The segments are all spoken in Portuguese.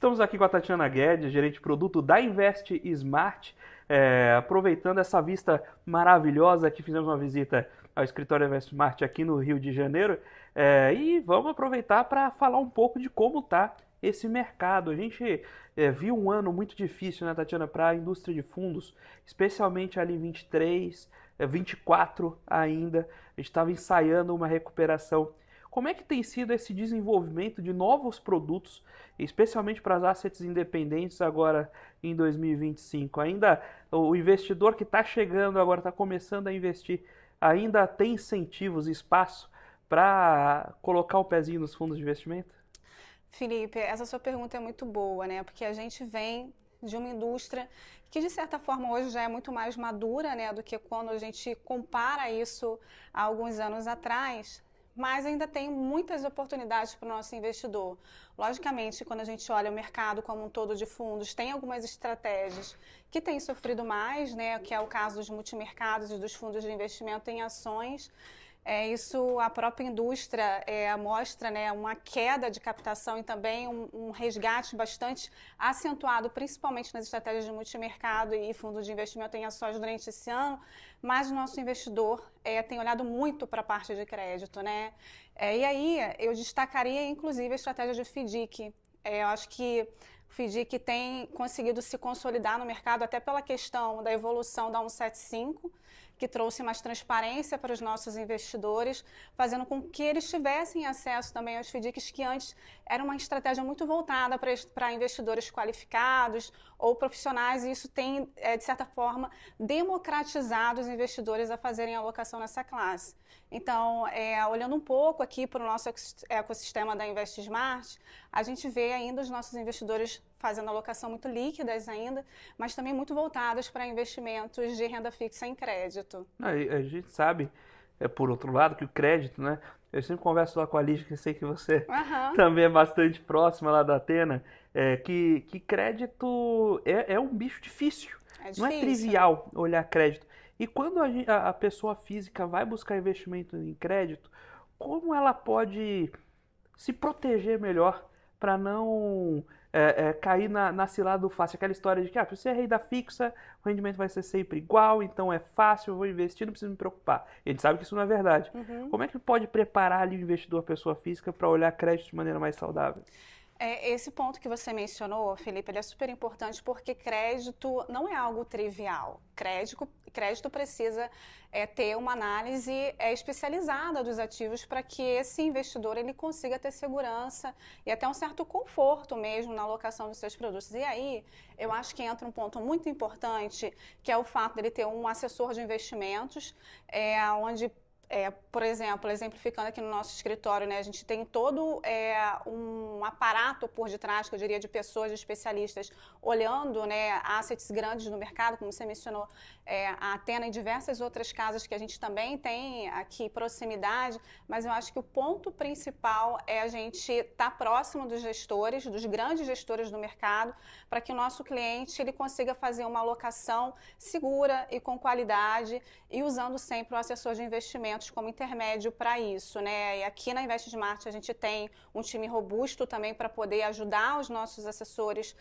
Estamos aqui com a Tatiana Guedes, gerente de produto da Invest Smart, aproveitando essa vista maravilhosa que fizemos uma visita ao escritório Invest Smart aqui no Rio de Janeiro, e vamos aproveitar para falar um pouco de como está esse mercado. A gente viu um ano muito difícil, né, Tatiana, para a indústria de fundos, especialmente ali em 23, 24 ainda. A gente estava ensaiando uma recuperação. Como é que tem sido esse desenvolvimento de novos produtos, especialmente para as assets independentes agora em 2025? Ainda o investidor que está chegando agora, está começando a investir, ainda tem incentivos, espaço para colocar o pezinho nos fundos de investimento? Felipe, essa sua pergunta é muito boa, né? Porque a gente vem de uma indústria que, de certa forma, hoje já é muito mais madura, né, do que quando a gente compara isso há alguns anos atrás, mas ainda tem muitas oportunidades para o nosso investidor. Logicamente, quando a gente olha o mercado como um todo de fundos, tem algumas estratégias que têm sofrido mais, né, que é o caso dos multimercados e dos fundos de investimento em ações. Isso a própria indústria mostra, né, uma queda de captação e também um resgate bastante acentuado, principalmente nas estratégias de multimercado e fundos de investimento em ações durante esse ano, mas o nosso investidor tem olhado muito para a parte de crédito, né? E aí eu destacaria inclusive a estratégia de FDIC. Eu acho que o FDIC tem conseguido se consolidar no mercado até pela questão da evolução da 175, que trouxe mais transparência para os nossos investidores, fazendo com que eles tivessem acesso também aos FDICs, que antes era uma estratégia muito voltada para investidores qualificados ou profissionais, e isso tem, de certa forma, democratizado os investidores a fazerem alocação nessa classe. Então, olhando um pouco aqui para o nosso ecossistema da Invest Smart, a gente vê ainda os nossos investidores fazendo alocação muito líquidas ainda, mas também muito voltadas para investimentos de renda fixa em crédito. A gente sabe, por outro lado, que o crédito, né? Eu sempre converso lá com a Lígia, que eu sei que você Aham, também é bastante próxima lá da Atena, que crédito é um bicho difícil. é Não é difícil. trivial olhar crédito. E quando a pessoa física vai buscar investimento em crédito, como ela pode se proteger melhor para não cair na cilada do fácil? Aquela história de que se você é renda fixa, o rendimento vai ser sempre igual, então é fácil, eu vou investir, não preciso me preocupar. E a gente sabe que isso não é verdade. Uhum. Como é que pode preparar ali o investidor, a pessoa física, para olhar crédito de maneira mais saudável? Esse ponto que você mencionou, Felipe, ele é super importante porque crédito não é algo trivial. Crédito precisa ter uma análise especializada dos ativos para que esse investidor ele consiga ter segurança e até um certo conforto mesmo na alocação dos seus produtos. E aí, eu acho que entra um ponto muito importante, que é o fato dele ter um assessor de investimentos, onde por exemplo, exemplificando aqui no nosso escritório, né, a gente tem todo um aparato por detrás, que eu diria, de pessoas, de especialistas, olhando, né, assets grandes no mercado, como você mencionou, a Atena e diversas outras casas que a gente também tem aqui proximidade, mas eu acho que o ponto principal é a gente estar próximo dos gestores, dos grandes gestores do mercado, para que o nosso cliente ele consiga fazer uma alocação segura e com qualidade e usando sempre o assessor de investimentos como intermédio para isso, né? E aqui na Invest Smart a gente tem um time robusto também para poder ajudar os nossos assessores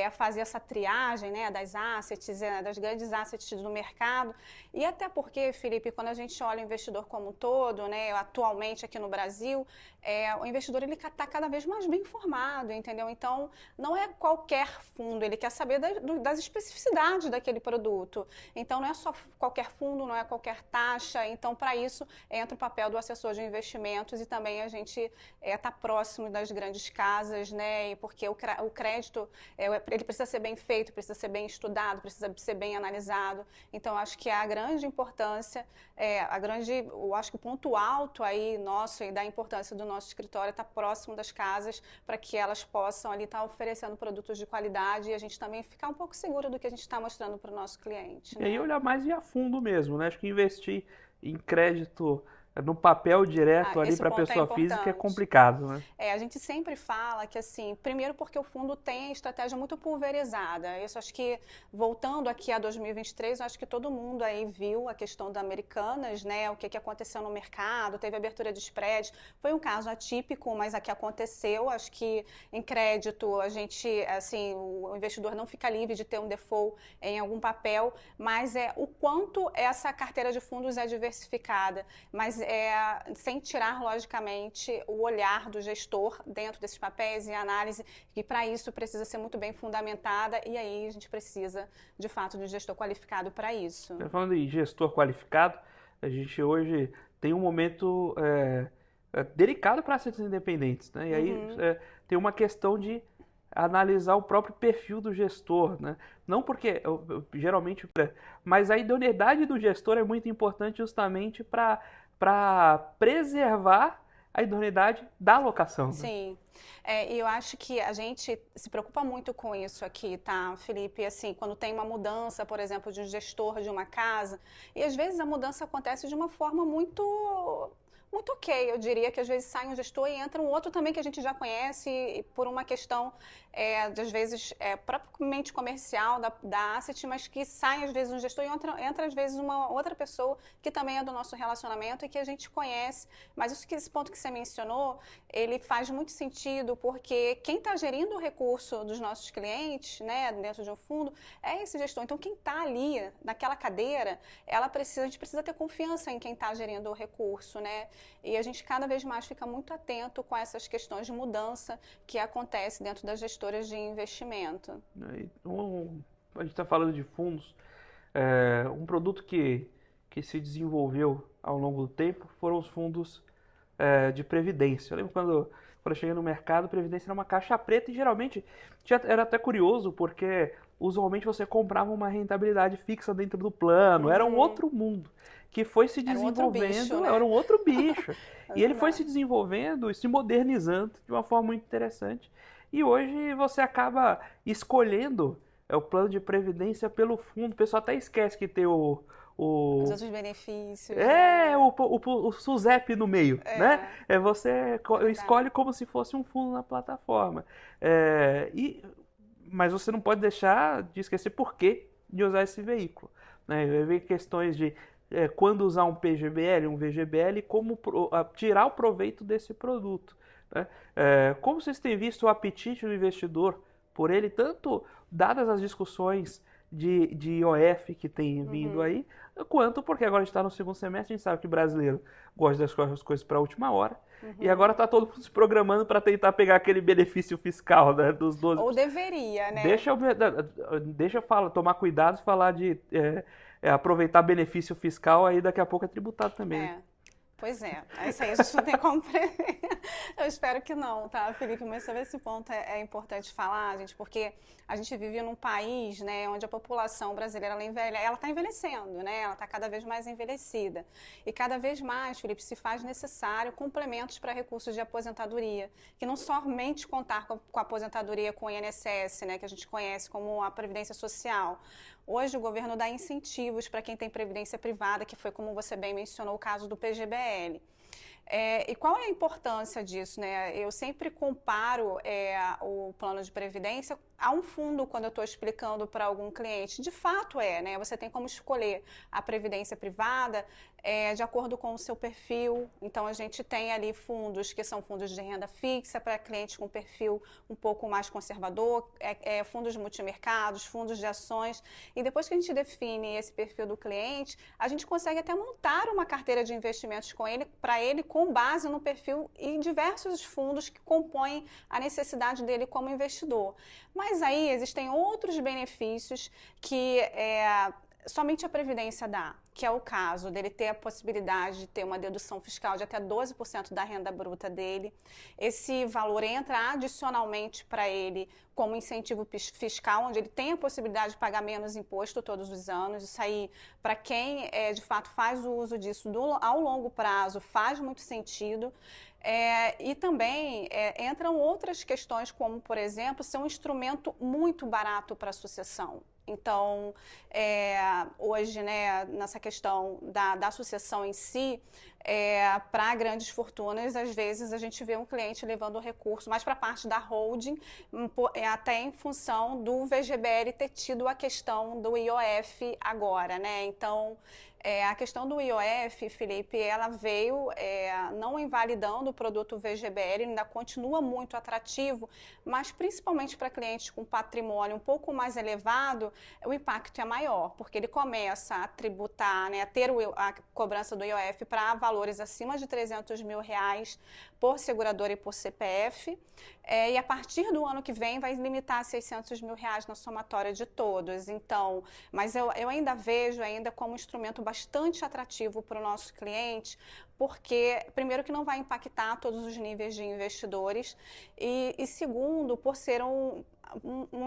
a fazer essa triagem, né, das assets, das grandes assets do mercado. E até porque, Felipe, quando a gente olha o investidor como um todo, né, atualmente aqui no Brasil, o investidor ele está cada vez mais bem informado, entendeu? Então, não é qualquer fundo, ele quer saber das especificidades daquele produto. Então, não é só qualquer fundo, não é qualquer taxa. Então, para isso, entra o papel do assessor de investimentos e também a gente está próximo das grandes casas, né? Porque o crédito, ele precisa ser bem feito, precisa ser bem estudado, precisa ser bem analisado. Então, acho que a grande importância, eu acho que o ponto alto aí nosso e da importância do nosso escritório está próximo das casas para que elas possam ali estar oferecendo produtos de qualidade e a gente também ficar um pouco seguro do que a gente está mostrando para o nosso cliente, E aí né? olhar mais e a fundo mesmo, né? Acho que investir em crédito no papel direto ali Esse para a ponto é pessoa física é importante. complicado, né? A gente sempre fala que, assim, primeiro porque o fundo tem a estratégia muito pulverizada. Isso acho que, voltando aqui a 2023, eu acho que todo mundo aí viu a questão da Americanas, né? O que aconteceu no mercado, teve abertura de spread. Foi um caso atípico, mas aqui aconteceu. Acho que em crédito, a gente, assim, o investidor não fica livre de ter um default em algum papel, mas o quanto essa carteira de fundos é diversificada, mas sem tirar, logicamente, o olhar do gestor dentro desses papéis e análise, que para isso precisa ser muito bem fundamentada, e aí a gente precisa, de fato, de um gestor qualificado para isso. Falando em gestor qualificado, a gente hoje tem um momento delicado para assets independentes, né? E aí tem uma questão de analisar o próprio perfil do gestor, né? Não porque, geralmente, mas a idoneidade do gestor é muito importante justamente para preservar a idoneidade da alocação. Né? Sim, e eu acho que a gente se preocupa muito com isso aqui, tá, Felipe? Assim, quando tem uma mudança, por exemplo, de um gestor de uma casa, e às vezes a mudança acontece de uma forma muito ok, eu diria que às vezes sai um gestor e entra um outro também que a gente já conhece, e por uma questão, às vezes, propriamente comercial da asset, mas que sai às vezes um gestor e entra às vezes uma outra pessoa que também é do nosso relacionamento e que a gente conhece. Mas esse ponto que você mencionou, ele faz muito sentido, porque quem está gerindo o recurso dos nossos clientes, né, dentro de um fundo, é esse gestor. Então, quem está ali, naquela cadeira, a gente precisa ter confiança em quem está gerindo o recurso, né? E a gente cada vez mais fica muito atento com essas questões de mudança que acontece dentro das gestoras de investimento. A gente está falando de fundos. Um produto que se desenvolveu ao longo do tempo foram os fundos de previdência. Eu lembro quando eu cheguei no mercado, previdência era uma caixa preta e geralmente era até curioso porque usualmente você comprava uma rentabilidade fixa dentro do plano, era um outro mundo que foi se desenvolvendo, era um outro bicho. E ele foi se desenvolvendo e se modernizando de uma forma muito interessante. E hoje você acaba escolhendo o plano de previdência pelo fundo. O pessoal até esquece que tem os outros benefícios. O SUSEP no meio, né? Você escolhe como se fosse um fundo na plataforma. Mas você não pode deixar de esquecer por que de usar esse veículo. Né? Ver questões de quando usar um PGBL, um VGBL, como tirar o proveito desse produto. Né? Como vocês têm visto o apetite do investidor por ele, tanto dadas as discussões de IOF que tem vindo aí, quanto porque agora a gente está no segundo semestre, a gente sabe que o brasileiro gosta das coisas para a última hora, e agora está todo mundo se programando para tentar pegar aquele benefício fiscal, né, dos 12%. Ou deveria, né? Deixa eu falar, tomar cuidado e falar de aproveitar benefício fiscal, aí daqui a pouco é tributado também. Né? Pois isso aí a gente não tem como prever. Eu espero que não, tá, Felipe? Mas sobre esse ponto é importante falar, gente, porque a gente vive num país, né, onde a população brasileira ela está envelhecendo, né? Ela está cada vez mais envelhecida. E cada vez mais, Felipe, se faz necessário complementos para recursos de aposentadoria, que não somente contar com a aposentadoria com o INSS, né, que a gente conhece como a Previdência Social. Hoje o governo dá incentivos para quem tem previdência privada, que foi, como você bem mencionou, o caso do PGBL. E qual é a importância disso, né? Eu sempre comparo o plano de previdência a um fundo quando eu estou explicando para algum cliente. De fato né? Você tem como escolher a previdência privada de acordo com o seu perfil. Então, a gente tem ali fundos que são fundos de renda fixa para clientes com perfil um pouco mais conservador, fundos de multimercados, fundos de ações. E depois que a gente define esse perfil do cliente, a gente consegue até montar uma carteira de investimentos para ele com base no perfil e diversos fundos que compõem a necessidade dele como investidor. Mas aí existem outros benefícios que somente a Previdência dá, que é o caso dele ter a possibilidade de ter uma dedução fiscal de até 12% da renda bruta dele. Esse valor entra adicionalmente para ele como incentivo fiscal, onde ele tem a possibilidade de pagar menos imposto todos os anos. Isso aí, para quem de fato faz o uso disso ao longo prazo, faz muito sentido. E também entram outras questões, como, por exemplo, ser um instrumento muito barato para a sucessão. Então, hoje, né, nessa questão da associação em si, para grandes fortunas, às vezes a gente vê um cliente levando o recurso mais para a parte da holding, até em função do VGBL ter tido a questão do IOF agora, né? Então, a questão do IOF, Felipe, ela veio não invalidando o produto VGBL, ainda continua muito atrativo, mas principalmente para clientes com patrimônio um pouco mais elevado, o impacto é maior, porque ele começa a tributar, né, a ter a cobrança do IOF para valores acima de R$300 mil por seguradora e por CPF, e a partir do ano que vem vai limitar a R$600 mil na somatória de todos. Então, mas eu ainda vejo ainda como um instrumento bastante atrativo para o nosso cliente, porque, primeiro, que não vai impactar todos os níveis de investidores, e segundo, por ser um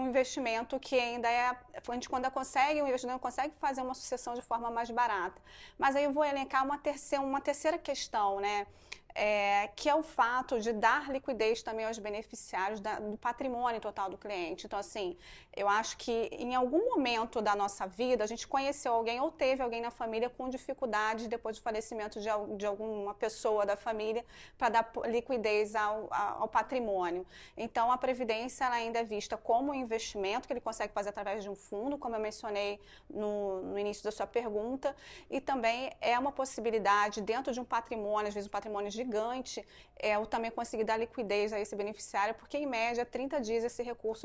investimento que ainda a gente quando consegue, o investidor consegue fazer uma sucessão de forma mais barata. Mas aí eu vou elencar uma terceira questão, né? Que é o fato de dar liquidez também aos beneficiários do patrimônio total do cliente. Então, assim, eu acho que em algum momento da nossa vida a gente conheceu alguém ou teve alguém na família com dificuldades depois do falecimento de alguma pessoa da família para dar liquidez ao patrimônio. Então, a Previdência ela ainda é vista como um investimento que ele consegue fazer através de um fundo, como eu mencionei no início da sua pergunta, e também é uma possibilidade dentro de um patrimônio, às vezes um patrimônio gigante, eu também conseguir dar liquidez a esse beneficiário, porque em média 30 dias esse recurso